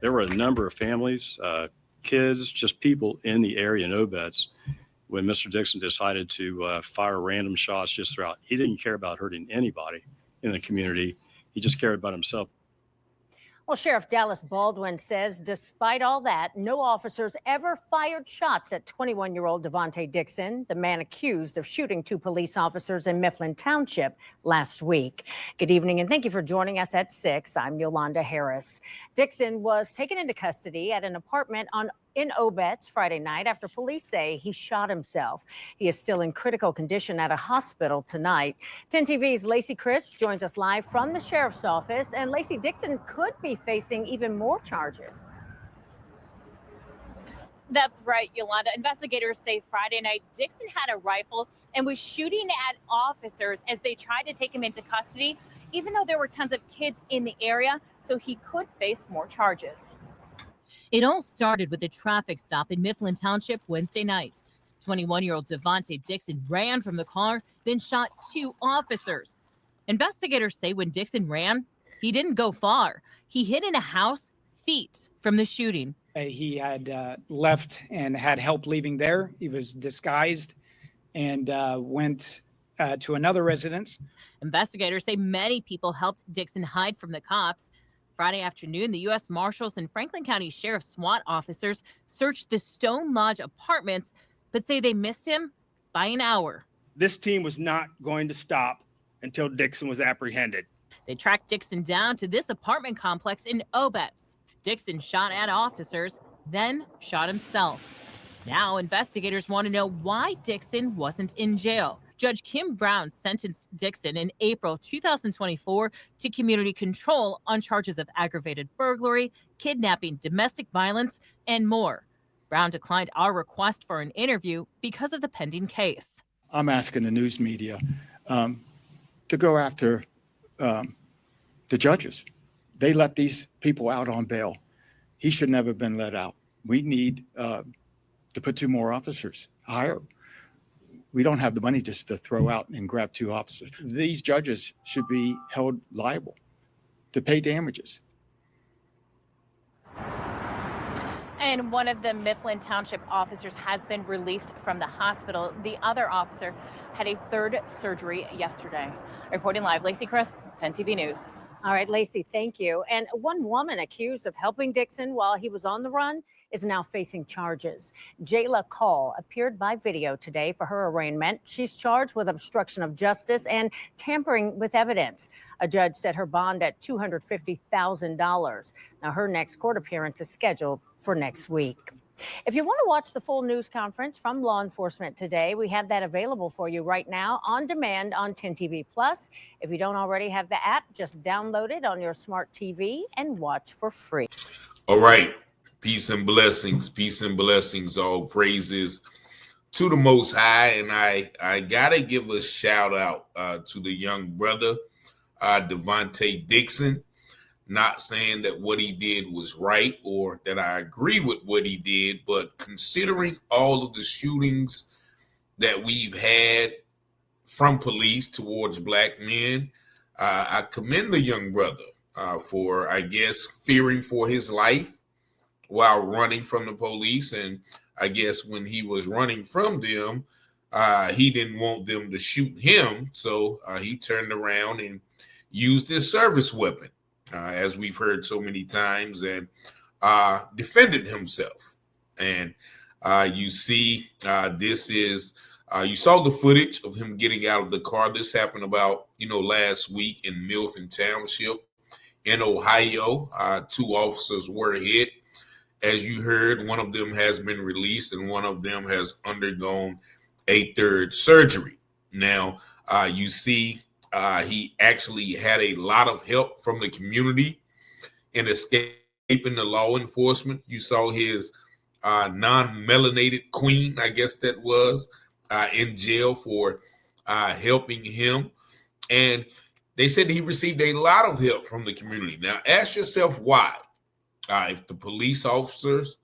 There were a number of families, kids, just people in the area in Obetz when Mr. Dixon decided to fire random shots just throughout. He didn't care about hurting anybody in the community. He just cared about himself. Well, Sheriff Dallas Baldwin says despite all that, no officers ever fired shots at 21-year-old Devante Dixon, the man accused of shooting 2 police officers in Mifflin Township last week. Good evening, and thank you for joining us at 6. I'm Yolanda Harris. Dixon was taken into custody at an apartment in Obetz Friday night after police say he shot himself. He is still in critical condition at a hospital tonight. 10 TV's Lacey Crisp joins us live from the sheriff's office. And Lacey, Dixon could be facing even more charges. That's right, Yolanda. Investigators say Friday night Dixon had a rifle and was shooting at officers as they tried to take him into custody, even though there were tons of kids in the area, so he could face more charges. It all started with a traffic stop in Mifflin Township Wednesday night. 21-year-old Devante Dixon ran from the car, then shot 2 officers. Investigators say when Dixon ran, he didn't go far. He hid in a house feet from the shooting. He had left and had help leaving there. He was disguised and went to another residence. Investigators say many people helped Dixon hide from the cops. Friday afternoon, the U.S. Marshals and Franklin County Sheriff's SWAT officers searched the Stone Lodge apartments, but say they missed him by an hour. This team was not going to stop until Dixon was apprehended. They tracked Dixon down to this apartment complex in Obetz. Dixon shot at officers, then shot himself. Now investigators want to know why Dixon wasn't in jail. Judge Kim Brown sentenced Dixon in April 2024 to community control on charges of aggravated burglary, kidnapping, domestic violence, and more. Brown declined our request for an interview because of the pending case. I'm asking the news media to go after the judges. They let these people out on bail. He should never have been let out. We need to put 2 more officers, hire. We don't have the money just to throw out and grab 2 officers. These judges should be held liable to pay damages. And one of the Mifflin Township officers has been released from the hospital. The other officer had a 3rd surgery yesterday. Reporting live, Lacey Crisp, 10 TV News. All right, Lacey, thank you. And one woman accused of helping Dixon while he was on the run is now facing charges. Jayla Call appeared by video today for her arraignment. She's charged with obstruction of justice and tampering with evidence. A judge set her bond at $250,000. Now, her next court appearance is scheduled for next week. If you want to watch the full news conference from law enforcement today, we have that available for you right now on demand on 10 TV Plus. If you don't already have the app, just download it on your smart TV and watch for free. All right. Peace and blessings, all praises to the Most High. And I gotta give a shout out to the young brother, Devante Dixon. Not saying that what he did was right or that I agree with what he did, but considering all of the shootings that we've had from police towards black men, I commend the young brother for, I guess, fearing for his life while running from the police. And I guess when he was running from them, he didn't want them to shoot him. So he turned around and used his service weapon, as we've heard so many times, and defended himself. And you see, this is, you saw the footage of him getting out of the car. This happened about, last week in Mifflin Township in Ohio. 2 officers were hit. As you heard, one of them has been released and one of them has undergone a 3rd surgery. Now, you see, he actually had a lot of help from the community in escaping the law enforcement. You saw his non-melanated queen, I guess that was, in jail for helping him. And they said he received a lot of help from the community. Now, ask yourself why. If the police officers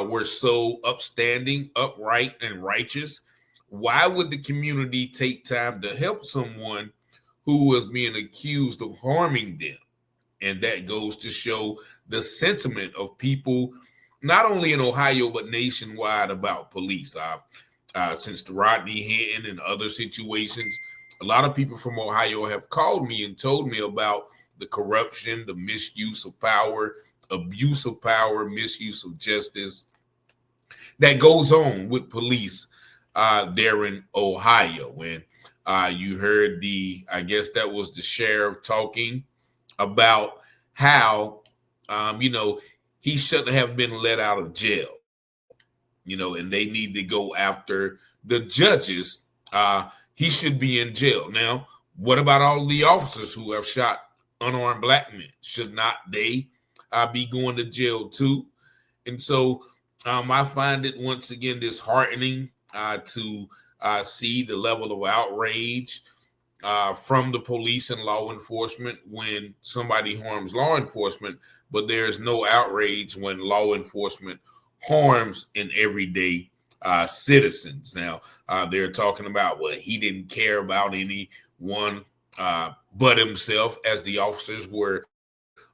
were so upstanding, upright, and righteous, why would the community take time to help someone who was being accused of harming them? And that goes to show the sentiment of people, not only in Ohio, but nationwide about police. Since the Rodney Hinton and other situations, a lot of people from Ohio have called me and told me about the corruption, the misuse of power, abuse of power, misuse of justice that goes on with police there in Ohio. And you heard I guess that was the sheriff talking about how, he shouldn't have been let out of jail, and they need to go after the judges. He should be in jail. Now, what about all the officers who have shot unarmed black men? Should not they be going to jail too? And so I find it once again disheartening to see the level of outrage from the police and law enforcement when somebody harms law enforcement, but there's no outrage when law enforcement harms an everyday citizens. Now, they're talking about, well, he didn't care about anyone but himself. As the officers were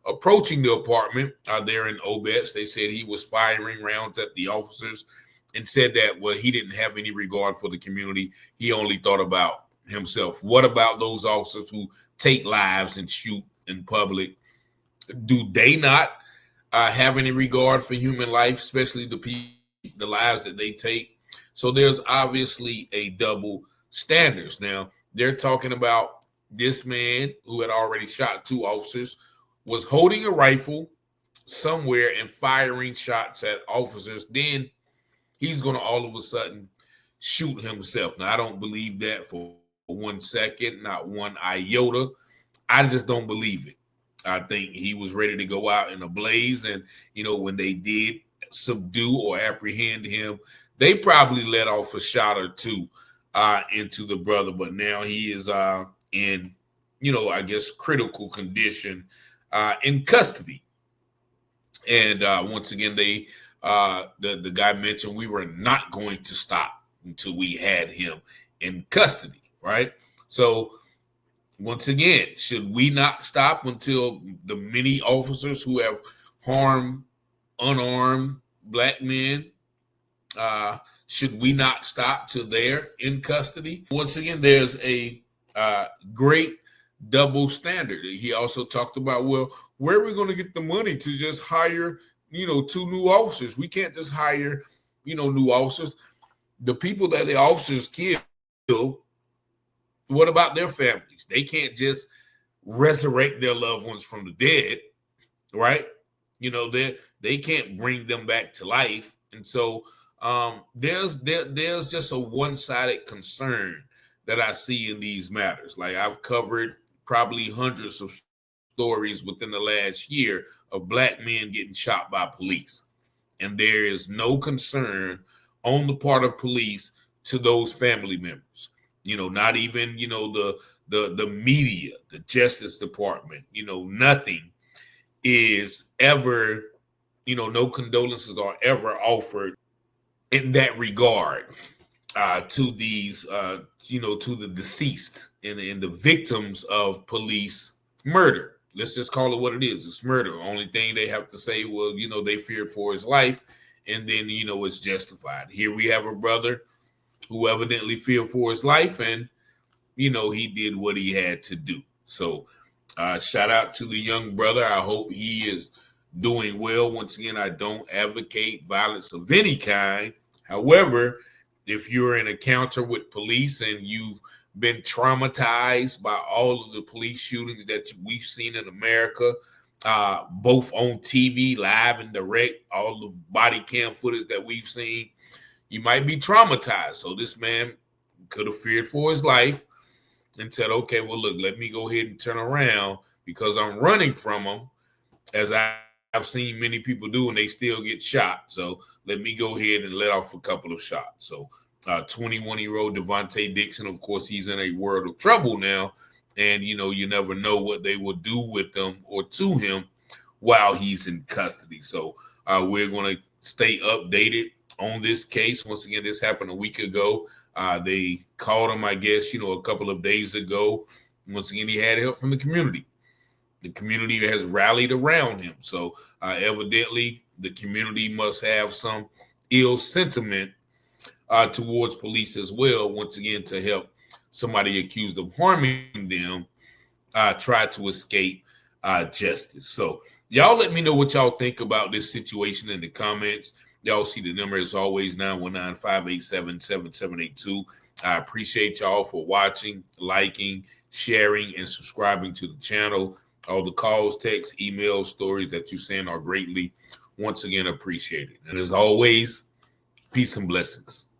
approaching the apartment there in Obetz, they said he was firing rounds at the officers and said that, well, he didn't have any regard for the community. He only thought about himself. What about those officers who take lives and shoot in public? Do they not have any regard for human life, especially the lives that they take? So there's obviously a double standards. Now, they're talking about this man who had already shot 2 officers was holding a rifle somewhere and firing shots at officers. Then he's going to all of a sudden shoot himself. Now, I don't believe that for 1 second, not one iota. I just don't believe it. I think he was ready to go out in a blaze. And, when they did subdue or apprehend him, they probably let off a shot or 2 into the brother. But now he is in, I guess, critical condition in custody. And once again, the guy mentioned we were not going to stop until we had him in custody, right? So once again, should we not stop until the many officers who have harmed unarmed black men, should we not stop till they're in custody? Once again, there's a great double standard. He also talked about, well, where are we going to get the money to just hire, 2 new officers? We can't just hire, new officers. The people that the officers kill, what about their families? They can't just resurrect their loved ones from the dead, right? They can't bring them back to life. And so there's just a one-sided concern that I see in these matters. Like, I've covered probably hundreds of stories within the last year of black men getting shot by police. And there is no concern on the part of police to those family members. Not even, the media, the Justice Department, nothing is ever, no condolences are ever offered in that regard to these, to the deceased and the victims of police murder. Let's just call it what it is. It's murder. Only thing they have to say, well, they feared for his life, and then, it's justified. Here we have a brother who evidently feared for his life, and, he did what he had to do. So shout out to the young brother. I hope he is doing well. Once again, I don't advocate violence of any kind. However, if you're in a encounter with police and you've been traumatized by all of the police shootings that we've seen in America, both on TV, live and direct, all the body cam footage that we've seen, you might be traumatized. So this man could have feared for his life and said, okay, well, look, let me go ahead and turn around because I'm running from him, as I've seen many people do, and they still get shot. So let me go ahead and let off a couple of shots. So 21-year-old Devante Dixon, of course, he's in a world of trouble now. And, you never know what they will do with him or to him while he's in custody. So we're going to stay updated on this case. Once again, this happened a week ago. They called him, I guess, a couple of days ago. Once again, he had help from the community. The community has rallied around him. So evidently, the community must have some ill sentiment towards police as well, once again, to help somebody accused of harming them try to escape justice. So y'all let me know what y'all think about this situation in the comments. Y'all see the number as always, 919-587-7782. I appreciate y'all for watching, liking, sharing, and subscribing to the channel. All the calls, texts, emails, stories that you send are greatly, once again, appreciated. And as always, peace and blessings.